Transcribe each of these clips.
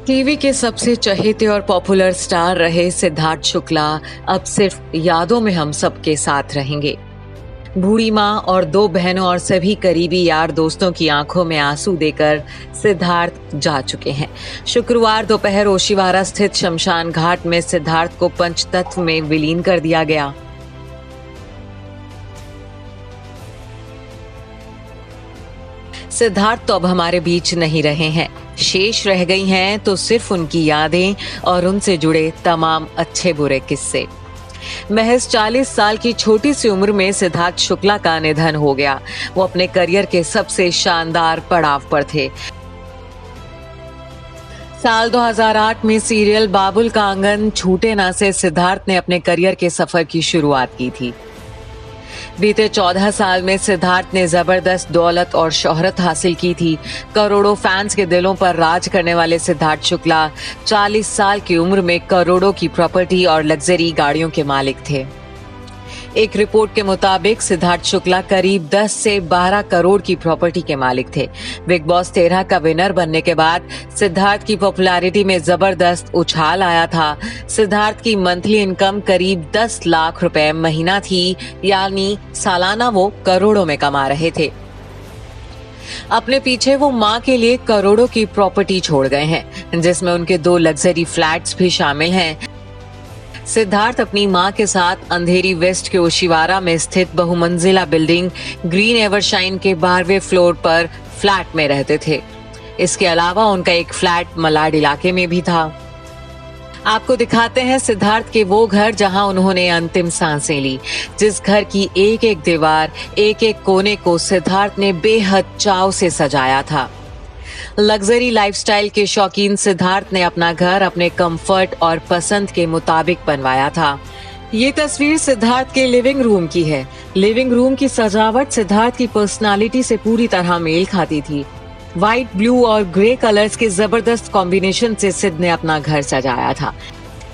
TV के सबसे चहेते और पॉपुलर स्टार रहे सिद्धार्थ शुक्ला अब सिर्फ यादों में हम सबके साथ रहेंगे। बूढ़ी माँ और दो बहनों और सभी करीबी यार दोस्तों की आंखों में आंसू देकर सिद्धार्थ जा चुके हैं। शुक्रवार दोपहर ओशिवारा स्थित शमशान घाट में सिद्धार्थ को पंचतत्व में विलीन कर दिया गया। सिद्धार्थ तो अब हमारे बीच नहीं रहे हैं, शेष रह गई हैं तो सिर्फ उनकी यादें और उनसे जुड़े तमाम अच्छे बुरे किस्से। महज 40 साल की छोटी सी उम्र में सिद्धार्थ शुक्ला का निधन हो गया। वो अपने करियर के सबसे शानदार पड़ाव पर थे। साल 2008 में सीरियल बाबुल का आंगन छूटे ना से सिद्धार्थ ने अपने करियर के सफर की शुरुआत की थी। बीते 14 साल में सिद्धार्थ ने जबरदस्त दौलत और शोहरत हासिल की थी। करोड़ों फैंस के दिलों पर राज करने वाले सिद्धार्थ शुक्ला 40 साल की उम्र में करोड़ों की प्रॉपर्टी और लग्जरी गाड़ियों के मालिक थे। एक रिपोर्ट के मुताबिक सिद्धार्थ शुक्ला करीब 10 से 12 करोड़ की प्रॉपर्टी के मालिक थे। बिग बॉस 13 का विनर बनने के बाद सिद्धार्थ की पॉपुलैरिटी में जबरदस्त उछाल आया था। सिद्धार्थ की मंथली इनकम करीब 10 लाख रुपए महीना थी, यानी सालाना वो करोड़ों में कमा रहे थे। अपने पीछे वो माँ के लिए करोड़ों की प्रॉपर्टी छोड़ गए हैं, जिसमें उनके 2 लग्जरी फ्लैट्स भी शामिल हैं। सिद्धार्थ अपनी मां के साथ अंधेरी वेस्ट के ओशिवारा में स्थित बहुमंजिला बिल्डिंग ग्रीन एवरशाइन के 12वें फ्लोर पर फ्लैट में रहते थे। इसके अलावा उनका एक फ्लैट मलाड इलाके में भी था। आपको दिखाते हैं सिद्धार्थ के वो घर जहां उन्होंने अंतिम सांसें ली। जिस घर की एक एक दीवार, एक एक कोने को सिद्धार्थ ने बेहद चाव से सजाया था। लग्जरी लाइफस्टाइल के शौकीन सिद्धार्थ ने अपना घर अपने कंफर्ट और पसंद के मुताबिक बनवाया था। ये तस्वीर सिद्धार्थ के लिविंग रूम की है। लिविंग रूम की सजावट सिद्धार्थ की पर्सनालिटी से पूरी तरह मेल खाती थी। व्हाइट, ब्लू और ग्रे कलर्स के जबरदस्त कॉम्बिनेशन से सिद्ध ने अपना घर सजाया था।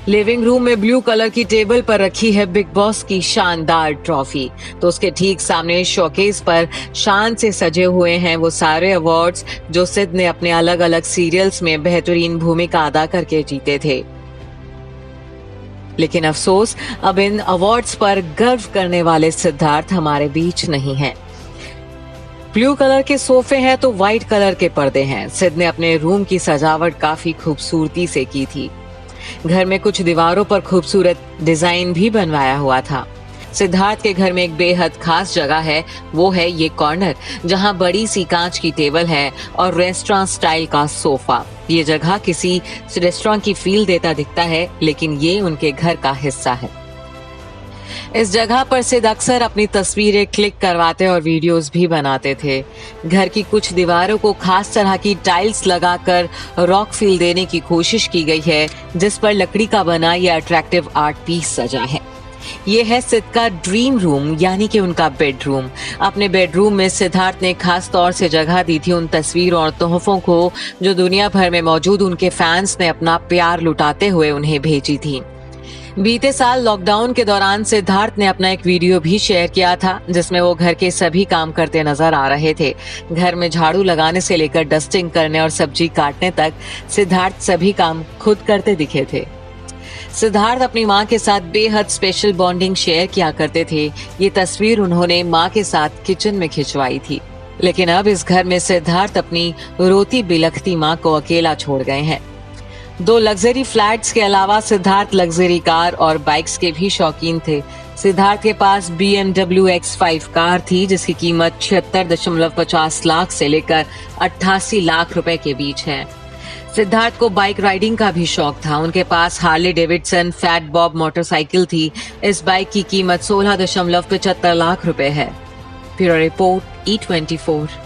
लिविंग रूम में ब्लू कलर की टेबल पर रखी है बिग बॉस की शानदार ट्रॉफी, तो उसके ठीक सामने शोकेस पर शान से सजे हुए हैं वो सारे अवार्ड्स जो सिद्ध ने अपने अलग अलग सीरियल्स में बेहतरीन भूमिका अदा करके जीते थे। लेकिन अफसोस, अब इन अवार्ड्स पर गर्व करने वाले सिद्धार्थ हमारे बीच नहीं हैं। ब्लू कलर के सोफे हैं तो व्हाइट कलर के पर्दे हैं। सिद्ध ने अपने रूम की सजावट काफी खूबसूरती से की थी। घर में कुछ दीवारों पर खूबसूरत डिजाइन भी बनवाया हुआ था। सिद्धार्थ के घर में एक बेहद खास जगह है, वो है ये कॉर्नर जहां बड़ी सी कांच की टेबल है और रेस्टोरेंट स्टाइल का सोफा। ये जगह किसी रेस्टोरेंट की फील देता दिखता है, लेकिन ये उनके घर का हिस्सा है। इस जगह पर सिद्ध अक्सर अपनी तस्वीरें क्लिक करवाते और वीडियोस भी बनाते थे। घर की कुछ दीवारों को खास तरह की टाइल्स लगाकर रॉक फील देने की कोशिश की गई है, जिस पर लकड़ी का बना यह अट्रैक्टिव आर्ट पीस सजा है। ये है सिद्ध का ड्रीम रूम, यानी कि उनका बेडरूम। अपने बेडरूम में सिद्धार्थ ने खास तौर से जगह दी थी उन तस्वीरों और तोहफों को जो दुनिया भर में मौजूद उनके फैंस ने अपना प्यार लुटाते हुए उन्हें भेजी थी। बीते साल लॉकडाउन के दौरान सिद्धार्थ ने अपना एक वीडियो भी शेयर किया था, जिसमें वो घर के सभी काम करते नजर आ रहे थे। घर में झाड़ू लगाने से लेकर डस्टिंग करने और सब्जी काटने तक सिद्धार्थ सभी काम खुद करते दिखे थे। सिद्धार्थ अपनी मां के साथ बेहद स्पेशल बॉन्डिंग शेयर किया करते थे। ये तस्वीर उन्होंने मां के साथ किचन में खिंचवाई थी। लेकिन अब इस घर में सिद्धार्थ अपनी रोती बिलखती मां को अकेला छोड़ गए हैं। 2 लग्जरी फ्लैट्स के अलावा सिद्धार्थ लग्जरी कार और बाइक्स के भी शौकीन थे। सिद्धार्थ के पास BMW X5 कार थी, जिसकी कीमत 76.50 लाख से लेकर 88 लाख रुपए के बीच है। सिद्धार्थ को बाइक राइडिंग का भी शौक था। उनके पास Harley Davidson Fat Bob motorcycle थी। इस बाइक की कीमत 16.75 लाख रुपए है। Bureau report E24।